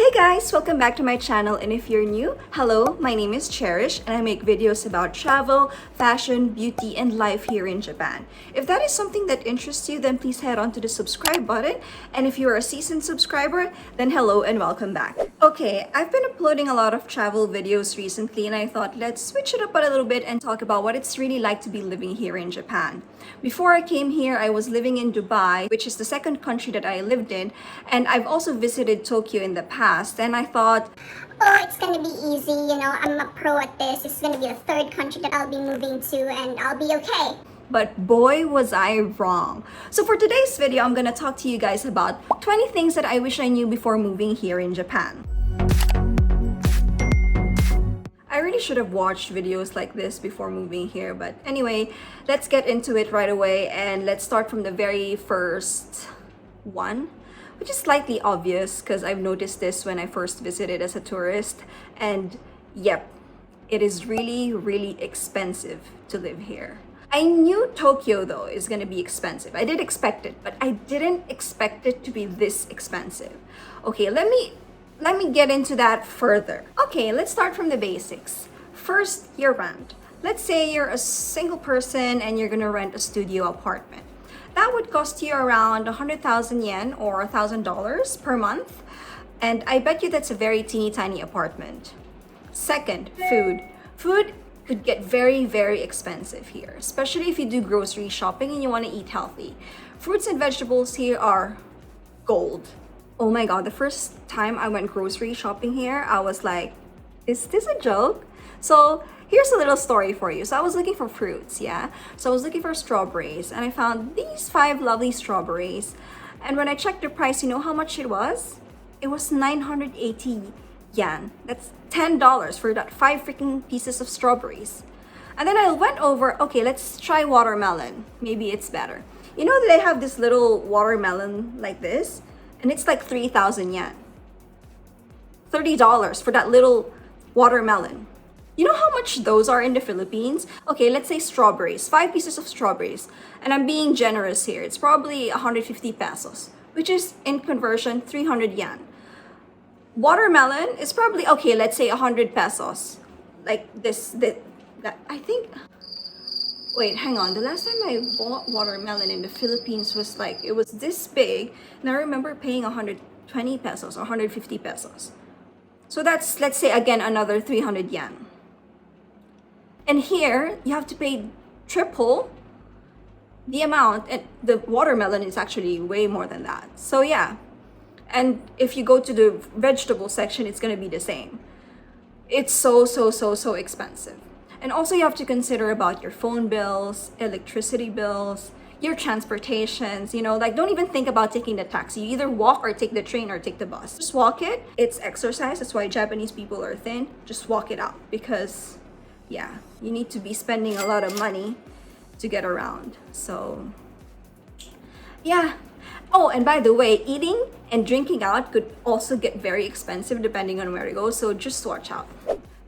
Hey guys, welcome back to my channel, and if you're new, hello, my name is Cherish and I make videos about travel, fashion, beauty, and life here in Japan. If that is something that interests you, then please head on to the subscribe button, and if you're a seasoned subscriber, then hello and welcome back. Okay, I've been uploading a lot of travel videos recently and I thought let's switch it up a little bit and talk about what it's really like to be living here in Japan. Before I came here, I was living in Dubai, which is the second country that I lived in, and I've also visited Tokyo in the past, and I thought, oh, it's gonna be easy, I'm a pro at this. It's gonna be the third country that I'll be moving to and I'll be okay. but boy was I wrong. So for today's video, I'm gonna talk to you guys about 20 things that I wish I knew before moving here in Japan. I really should have watched videos like this before moving here, but anyway, let's get into it right away, and let's start from the very first one, which is slightly obvious because I've noticed this when I first visited as a tourist, and yep, it is really expensive to live here. I knew Tokyo though is gonna be expensive. I did expect it, but I didn't expect it to be this expensive. Okay, let me get into that further. Okay, let's start from the basics. First, your rent. Let's say you're a single person and you're gonna rent a studio apartment. That would cost you around 100,000 yen or $1,000 per month. And I bet you that's a very teeny tiny apartment. Second, food. Food could get very expensive here, especially if you do grocery shopping and you wanna eat healthy. Fruits and vegetables here are gold. Oh my god, the first time I went grocery shopping here, I was like, is this a joke? So here's a little story for you. So I was looking for fruits, yeah? So I was looking for strawberries and I found these 5 lovely strawberries. And when I checked the price, you know how much it was? It was 980 yen. That's $10 for that 5 freaking pieces of strawberries. And then I went over, okay, let's try watermelon. Maybe it's better. You know that they have this little watermelon like this? And it's like 3,000 yen. $30 for that little watermelon. You know how much those are in the Philippines? Okay, let's say strawberries, 5 pieces of strawberries. And I'm being generous here. It's probably 150 pesos, which is in conversion 300 yen. Watermelon is probably, okay, let's say 100 pesos. Like that I think, wait, hang on. The last time I bought watermelon in the Philippines was like, it was this big. And I remember paying 120 pesos or 150 pesos. So that's, let's say again, another 300 yen. And here, you have to pay triple the amount. And the watermelon is actually way more than that. So yeah. And if you go to the vegetable section, it's going to be the same. It's so expensive. And also you have to consider about your phone bills, electricity bills, your transportations, like don't even think about taking the taxi. You either walk or take the train or take the bus. Just walk it. It's exercise. That's why Japanese people are thin. Just walk it out because, yeah, you need to be spending a lot of money to get around. So, yeah. Oh, and by the way, eating and drinking out could also get very expensive depending on where you go. So just watch out.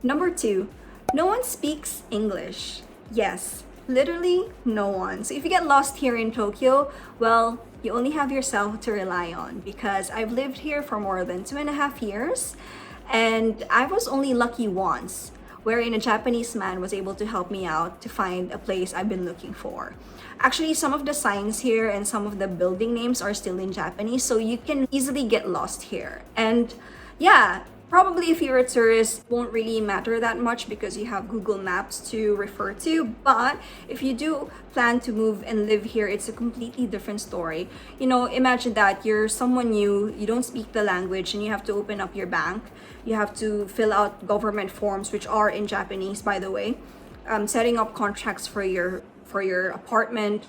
Number 2. No one speaks English. Yes, literally no one. So if you get lost here in Tokyo, well, you only have yourself to rely on, because I've lived here for more than 2.5 years and I was only lucky once, wherein a Japanese man was able to help me out to find a place I've been looking for. Actually, some of the signs here and some of the building names are still in Japanese, so you can easily get lost here. And yeah, probably if you're a tourist, it won't really matter that much because you have Google Maps to refer to. But if you do plan to move and live here, it's a completely different story. Imagine that you're someone new, you don't speak the language, and you have to open up your bank. You have to fill out government forms, which are in Japanese, by the way. Setting up contracts for your apartment,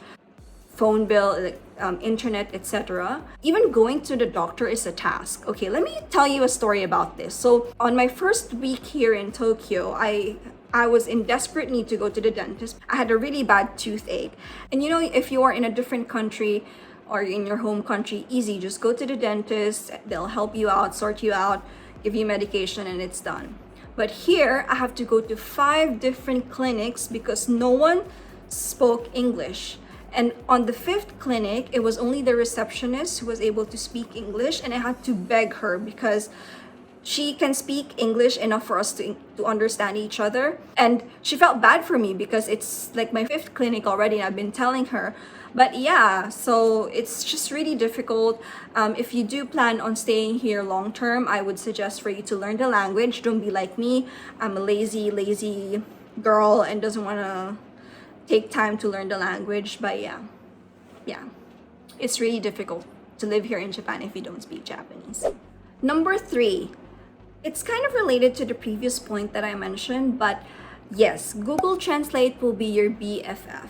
phone bill, internet, etc. Even going to the doctor is a task. Okay, let me tell you a story about this. So on my first week here in Tokyo, I was in desperate need to go to the dentist. I had a really bad toothache. And if you are in a different country or in your home country, easy, just go to the dentist. They'll help you out, sort you out, give you medication, and it's done. But here, I have to go to 5 different clinics because no one spoke English. And on the 5th clinic, it was only the receptionist who was able to speak English, and I had to beg her because She can speak English enough for us to understand each other. And she felt bad for me because it's like my fifth clinic already and I've been telling her. But yeah, so it's just really difficult. If you do plan on staying here long term, I would suggest for you to learn the language. Don't be like me. I'm a lazy girl and doesn't want to take time to learn the language. But yeah, it's really difficult to live here in Japan if you don't speak Japanese. Number 3, it's kind of related to the previous point that I mentioned, but yes, Google Translate will be your BFF.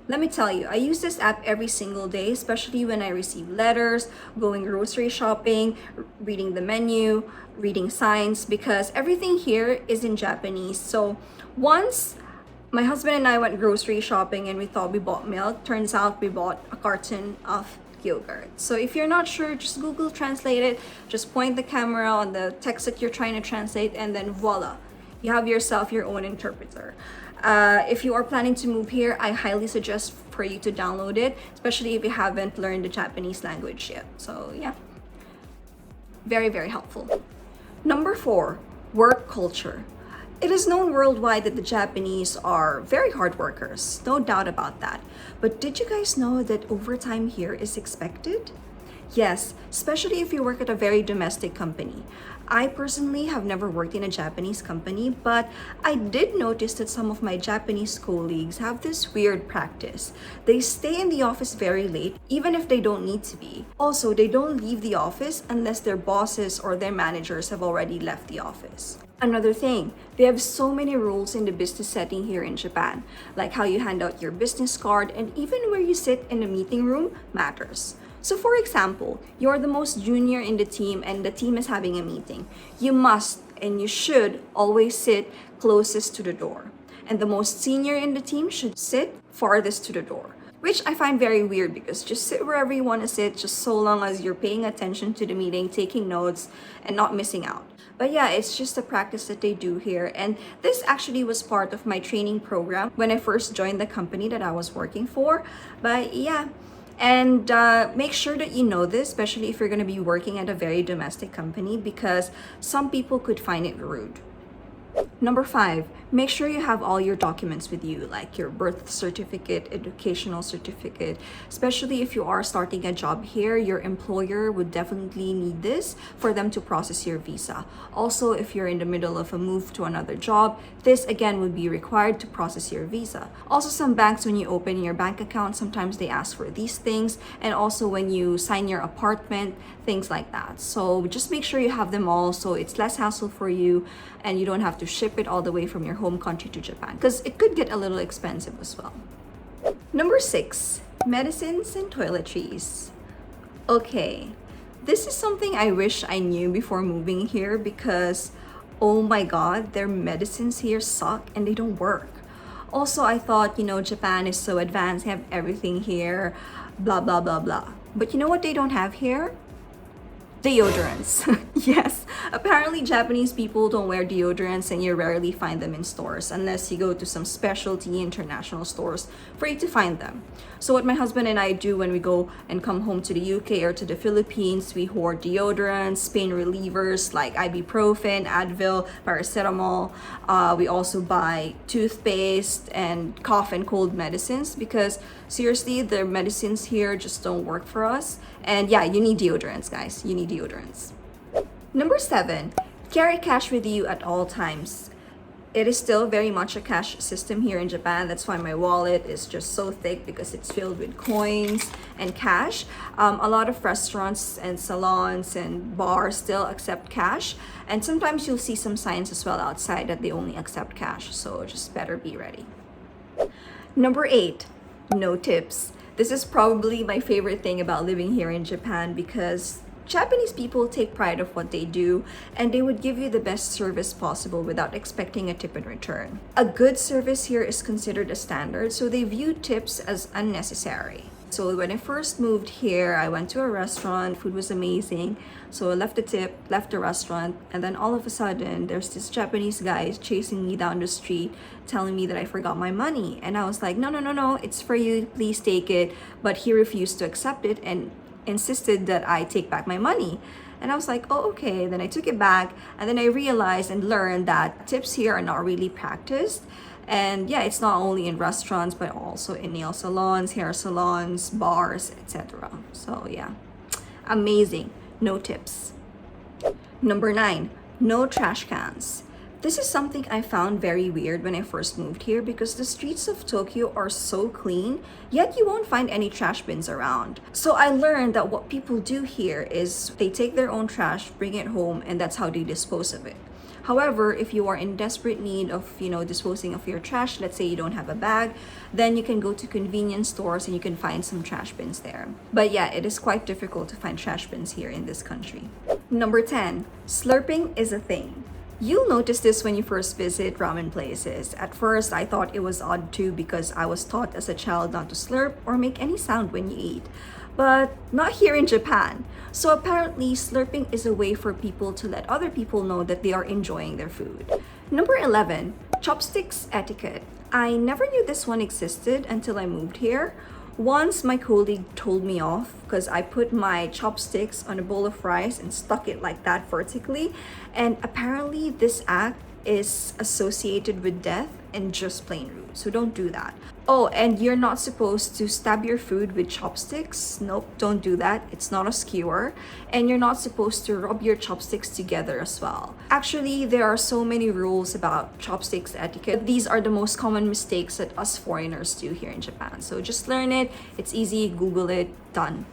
Let me tell you, I use this app every single day, especially when I receive letters, going grocery shopping, reading the menu, reading signs, because everything here is in Japanese. So once my husband and I went grocery shopping and we thought we bought milk, turns out we bought a carton of yogurt. So if you're not sure, just Google Translate it, just point the camera on the text that you're trying to translate, and then voila, you have yourself your own interpreter. If you are planning to move here, I highly suggest for you to download it, especially if you haven't learned the Japanese language yet. So yeah, very helpful. Number 4, work culture. It is known worldwide that the Japanese are very hard workers, no doubt about that. But did you guys know that overtime here is expected? Yes, especially if you work at a very domestic company. I personally have never worked in a Japanese company, but I did notice that some of my Japanese colleagues have this weird practice. They stay in the office very late, even if they don't need to be. Also, they don't leave the office unless their bosses or their managers have already left the office. Another thing, they have so many rules in the business setting here in Japan, like how you hand out your business card, and even where you sit in the meeting room matters. So for example, you're the most junior in the team and the team is having a meeting. You must and you should always sit closest to the door. And the most senior in the team should sit farthest to the door. Which I find very weird because just sit wherever you want to sit, just so long as you're paying attention to the meeting, taking notes, and not missing out. But yeah, it's just a practice that they do here. And this actually was part of my training program when I first joined the company that I was working for. But yeah, and make sure that you know this, especially if you're going to be working at a very domestic company, because some people could find it rude. Number 5, make sure you have all your documents with you, like your birth certificate, educational certificate. Especially if you are starting a job here, your employer would definitely need this for them to process your visa. Also, if you're in the middle of a move to another job, this again would be required to process your visa. Also, some banks, when you open your bank account, sometimes they ask for these things, and also when you sign your apartment, things like that. So just make sure you have them all so it's less hassle for you and you don't have to ship it all the way from your home country to Japan, because it could get a little expensive as well. Number 6, medicines and toiletries. Okay, this is something I wish I knew before moving here because, oh my god, their medicines here suck and they don't work. Also, I thought, Japan is so advanced, they have everything here, blah, blah, blah, blah. But you know what they don't have here? Deodorants. Yes, apparently Japanese people don't wear deodorants and you rarely find them in stores unless you go to some specialty international stores for you to find them. So what my husband and I do when we go and come home to the UK or to the Philippines, we hoard deodorants, pain relievers like ibuprofen, Advil, paracetamol. We also buy toothpaste and cough and cold medicines because seriously, the medicines here just don't work for us. And yeah, you need deodorants, guys. You need deodorants. Number 7, carry cash with you at all times. It is still very much a cash system here in Japan. That's why my wallet is just so thick because it's filled with coins and cash. A lot of restaurants and salons and bars still accept cash. And sometimes you'll see some signs as well outside that they only accept cash. So just better be ready. Number 8, no tips. This is probably my favorite thing about living here in Japan because Japanese people take pride of what they do and they would give you the best service possible without expecting a tip in return. A good service here is considered a standard, so they view tips as unnecessary. So when I first moved here, I went to a restaurant, food was amazing. So I left the tip, left the restaurant, and then all of a sudden, there's this Japanese guy chasing me down the street, telling me that I forgot my money. And I was like, no, it's for you, please take it. But he refused to accept it and insisted that I take back my money. And I was like, oh, okay. Then I took it back, and then I realized and learned that tips here are not really practiced. And yeah, it's not only in restaurants, but also in nail salons, hair salons, bars, etc. So yeah, amazing. No tips. Number 9, no trash cans. This is something I found very weird when I first moved here because the streets of Tokyo are so clean, yet you won't find any trash bins around. So I learned that what people do here is they take their own trash, bring it home, and that's how they dispose of it. However, if you are in desperate need of, disposing of your trash, let's say you don't have a bag, then you can go to convenience stores and you can find some trash bins there. But yeah, it is quite difficult to find trash bins here in this country. Number 10, slurping is a thing. You'll notice this when you first visit ramen places. At first, I thought it was odd too because I was taught as a child not to slurp or make any sound when you eat. But not here in Japan. So apparently, slurping is a way for people to let other people know that they are enjoying their food. Number 11, chopsticks etiquette. I never knew this one existed until I moved here. Once my colleague told me off because I put my chopsticks on a bowl of rice and stuck it like that vertically. And apparently this act is associated with death and just plain rude. So don't do that. Oh, and you're not supposed to stab your food with chopsticks. Nope, don't do that. It's not a skewer. And you're not supposed to rub your chopsticks together as well. Actually, there are so many rules about chopsticks etiquette. These are the most common mistakes that us foreigners do here in Japan. So just learn it. It's easy. Google it. Done.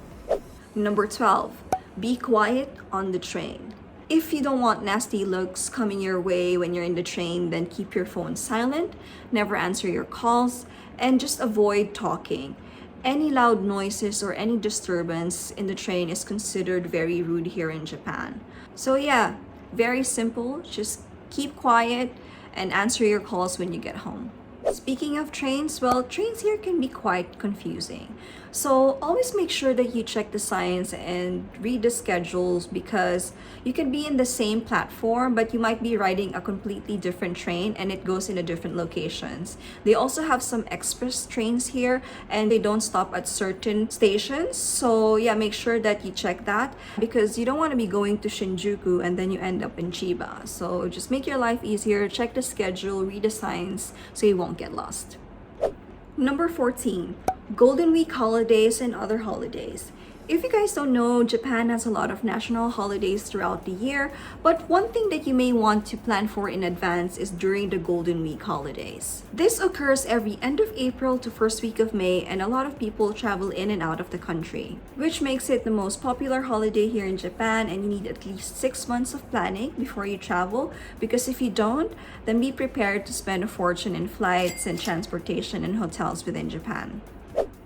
Number 12, be quiet on the train. If you don't want nasty looks coming your way when you're in the train, then keep your phone silent, never answer your calls, and just avoid talking. Any loud noises or any disturbance in the train is considered very rude here in Japan. So yeah, very simple. Just keep quiet and answer your calls when you get home. Speaking of trains, well, trains here can be quite confusing. So always make sure that you check the signs and read the schedules because you can be in the same platform, but you might be riding a completely different train and it goes in a different locations. They also have some express trains here and they don't stop at certain stations. So yeah, make sure that you check that because you don't want to be going to Shinjuku and then you end up in Chiba. So just make your life easier, check the schedule, read the signs so you won't get lost. Number 14, Golden Week holidays and other holidays. If you guys don't know, Japan has a lot of national holidays throughout the year, but one thing that you may want to plan for in advance is during the Golden Week holidays. This occurs every end of April to first week of May, and a lot of people travel in and out of the country, which makes it the most popular holiday here in Japan, and you need at least 6 months of planning before you travel, because if you don't, then be prepared to spend a fortune in flights and transportation and hotels within Japan.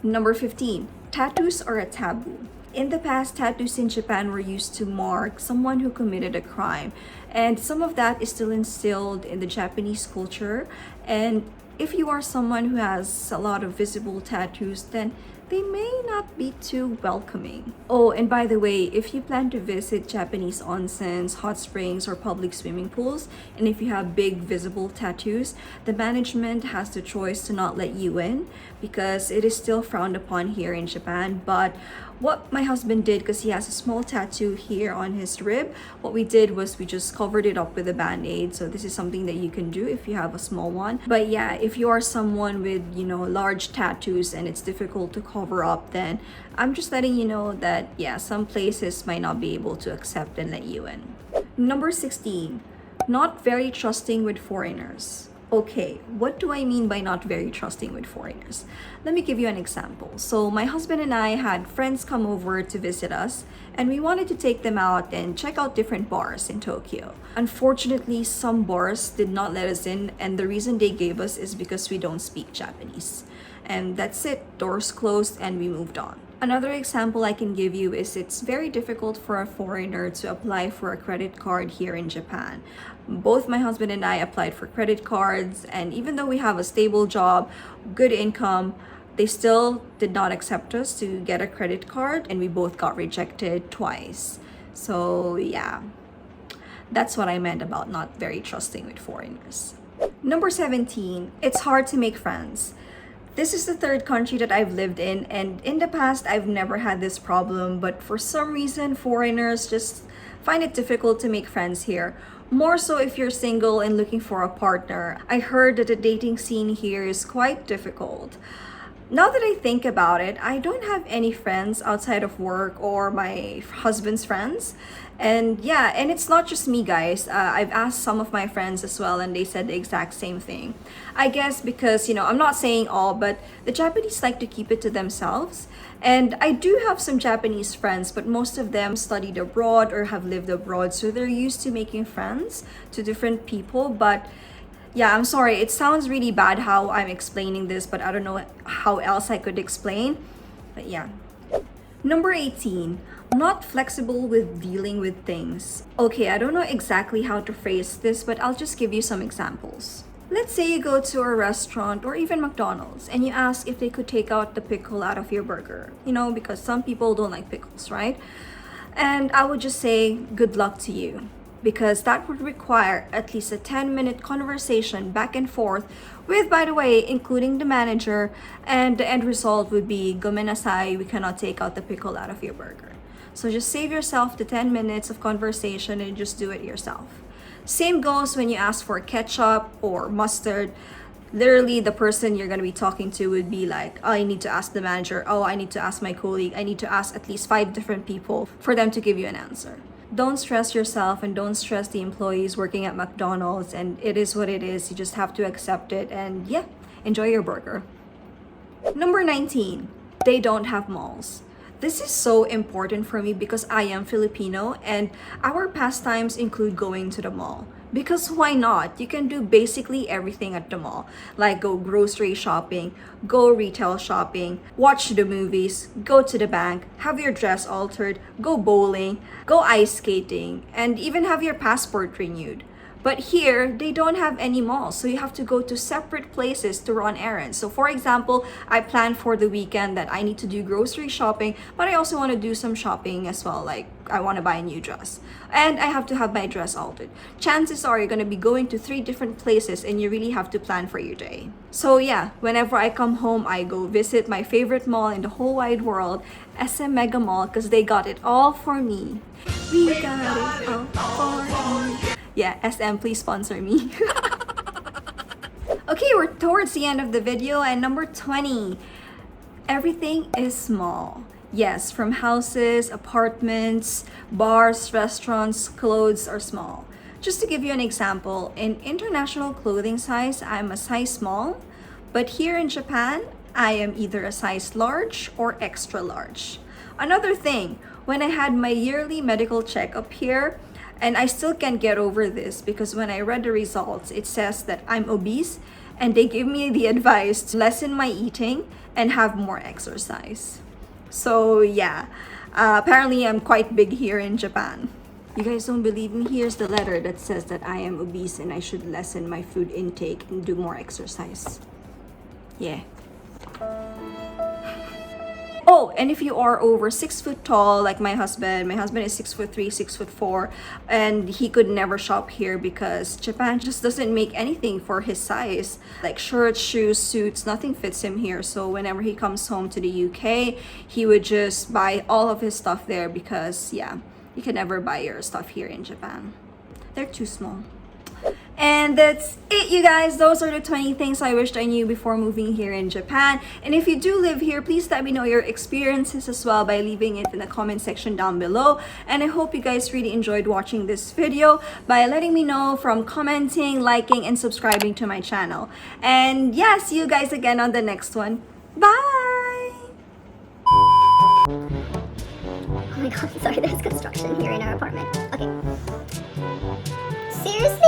Number 15, tattoos are a taboo. In the past, tattoos in Japan were used to mark someone who committed a crime, and some of that is still instilled in the Japanese culture. And if you are someone who has a lot of visible tattoos, then they may not be too welcoming. Oh, and by the way, if you plan to visit Japanese onsens, hot springs, or public swimming pools, and if you have big visible tattoos, the management has the choice to not let you in because it is still frowned upon here in Japan. But what my husband did, because he has a small tattoo here on his rib, what we did was we just covered it up with a band-aid. So this is something that you can do if you have a small one. But yeah, if you are someone with, large tattoos and it's difficult to cover up, then I'm just letting you know that, yeah, some places might not be able to accept and let you in. Number 16, not very trusting with foreigners. Okay, what do I mean by not very trusting with foreigners? Let me give you an example. So my husband and I had friends come over to visit us, and we wanted to take them out and check out different bars in Tokyo. Unfortunately, some bars did not let us in, and the reason they gave us is because we don't speak Japanese. And that's it, doors closed and we moved on. Another example I can give you is it's very difficult for a foreigner to apply for a credit card here in Japan. Both my husband and I applied for credit cards, and even though we have a stable job, good income, they still did not accept us to get a credit card, and we both got rejected twice. So yeah, that's what I meant about not very trusting with foreigners. Number 17, it's hard to make friends. This is the third country that I've lived in, and in the past, I've never had this problem, but for some reason, foreigners just find it difficult to make friends here. More so if you're single and looking for a partner. I heard that the dating scene here is quite difficult. Now that I think about it, I don't have any friends outside of work or my husband's friends. And yeah, and it's not just me, guys. I've asked some of my friends as well, and they said the exact same thing. I guess because, I'm not saying all, but the Japanese like to keep it to themselves. And I do have some Japanese friends, but most of them studied abroad or have lived abroad, so they're used to making friends to different people. But yeah, I'm sorry. It sounds really bad how I'm explaining this, but I don't know how else I could explain. But yeah. Number 18, not flexible with dealing with things. Okay, I don't know exactly how to phrase this, but I'll just give you some examples. Let's say you go to a restaurant or even McDonald's and you ask if they could take out the pickle out of your burger. Because some people don't like pickles, right? And I would just say, good luck to you. Because that would require at least a 10-minute conversation back and forth with, by the way, including the manager, and the end result would be, gomenasai, we cannot take out the pickle out of your burger. So just save yourself the 10 minutes of conversation and just do it yourself. Same goes when you ask for ketchup or mustard. Literally, the person you're going to be talking to would be like, oh, I need to ask the manager. Oh, I need to ask my colleague. I need to ask at least 5 different people for them to give you an answer. Don't stress yourself and don't stress the employees working at McDonald's, and it is what it is. You just have to accept it and yeah, enjoy your burger. Number 19, they don't have malls. This is so important for me because I am Filipino and our pastimes include going to the mall. Because why not? You can do basically everything at the mall. Like go grocery shopping, go retail shopping, watch the movies, go to the bank, have your dress altered, go bowling, go ice skating, and even have your passport renewed. But here, they don't have any malls, so you have to go to separate places to run errands. So for example, I plan for the weekend that I need to do grocery shopping, but I also want to do some shopping as well, like I want to buy a new dress. And I have to have my dress altered. Chances are you're going to be going to 3 different places and you really have to plan for your day. So yeah, whenever I come home, I go visit my favorite mall in the whole wide world, SM Mega Mall, because they got it all for me. We got it all for me. Yeah, SM, please sponsor me. Okay, we're towards the end of the video, and number 20, everything is small. Yes, from houses, apartments, bars, restaurants, clothes are small. Just to give you an example, in international clothing size, I'm a size small, but here in Japan, I am either a size large or extra large. Another thing, when I had my yearly medical checkup here, and I still can't get over this because when I read the results, it says that I'm obese and they give me the advice to lessen my eating and have more exercise. So yeah, apparently I'm quite big here in Japan. You guys don't believe me? Here's the letter that says that I am obese and I should lessen my food intake and do more exercise. Yeah. Oh, and if you are over 6 foot tall, like my husband is 6'3", 6'4", and he could never shop here because Japan just doesn't make anything for his size. Like shirts, shoes, suits, nothing fits him here. So whenever he comes home to the UK, he would just buy all of his stuff there because yeah, you can never buy your stuff here in Japan. They're too small. And that's it, you guys. Those are the 20 things I wished I knew before moving here in Japan. And if you do live here, please let me know your experiences as well by leaving it in the comment section down below. And I hope you guys really enjoyed watching this video by letting me know from commenting, liking, and subscribing to my channel. And yeah, see you guys again on the next one. Bye! Oh my god, sorry, there's construction here in our apartment. Okay. Seriously?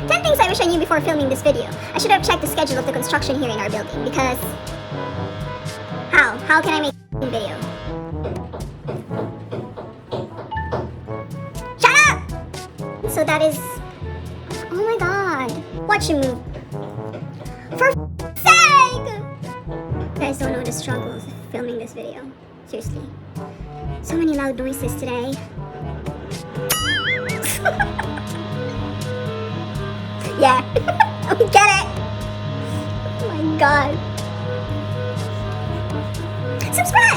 10 things I wish I knew before filming this video. I should have checked the schedule of the construction here in our building because... How can I make a video? Shut up! So that is... Oh my god. Watch him move. For sake! You guys don't know the struggles of filming this video. Seriously. So many loud noises today. Yeah, we get it. Oh my god. Subscribe!